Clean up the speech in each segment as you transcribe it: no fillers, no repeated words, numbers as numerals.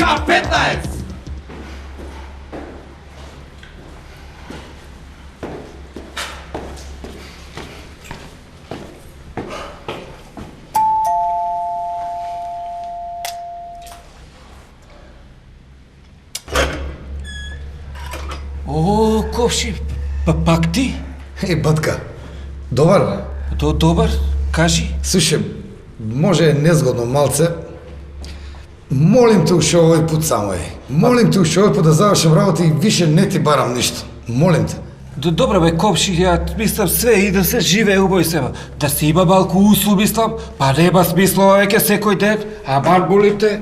K15! О, Ковши, пак ти? Батка, добар? Добар, кажи. Слушай, може е незгодно малце. Молим те уште овој пут само е. Молим те уште овој пут да завршим работа и више не ти барам ништо. Молим те. Добро бе, Ковши, ја мислам све и да се живее убаво себа. Да се има малку услу, мислам, па нема смисло веќе секој ден, а бар молим те.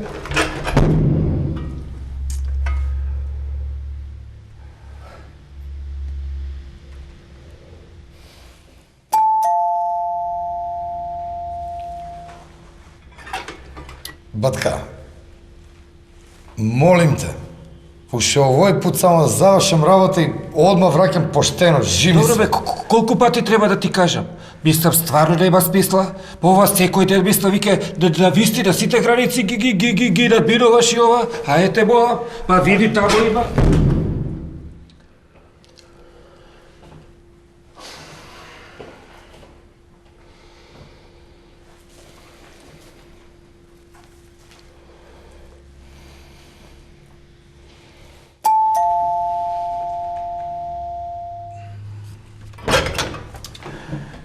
Батка, молим те, уште овој пут само да завршим работа и одма враќам поштено, живи Добро се. бе, колку пати треба да ти кажам? Мислам, стварно нема смисла. По ова секој ден мислам, вике, да висти на сите граници ги надминуваш и ова. А ете молам, па види тамо има.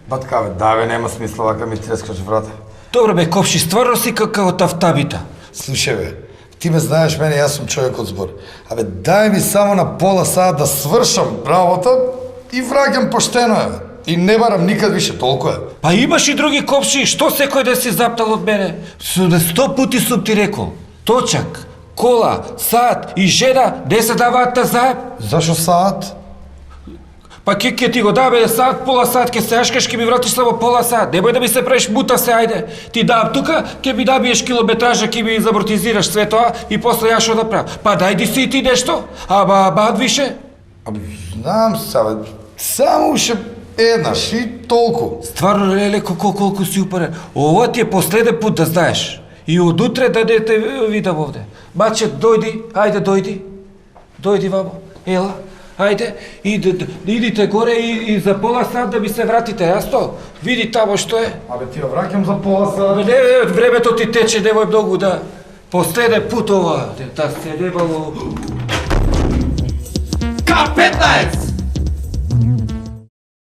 Батка, бе, да бе, нема смисла вака ми трескаш врата. Добро бе, Ковши, стварно си како тавтабита. Слушай бе, ти ме знаеш мене, јас сум човек од збор. Абе, дај ми само на пола саат да свршам работа и враќам поштено е, бе. И не барам никад више, толку е. Па имаш и други, Ковши, што секој ден си заптал од мене? На 100 пути сум ти рекол. Точак, кола, саат и жена не се даваат на заем. Зашо саат? Па ќе ти го даме саат, пола саат, ќе се ашкаш, ќе ми вратиш само пола саат. Немој да ми се правиш мута се, ајде. Ти дам тука, ќе ми набиеш километража, ќе ми замортизираш све тоа и после ја што да правам. Па дајди си и ти нешто, ама бад више. Абе, знам се, само уште еднаш и толку. Стварно леле колку си упарен. Ова ти е последен пут да знаеш. И од утре да не те видам овде. Маче, дојди, ајде дојди. Дојди вамо, ела. Ајде, идите горе и за пола сат да ми се вратите, јасно? Види тамо што е. Абе, ти ја враќам за пола саат. Абе, не, времето ти тече, немој многу да... Последен пут ова, да се небало... K15!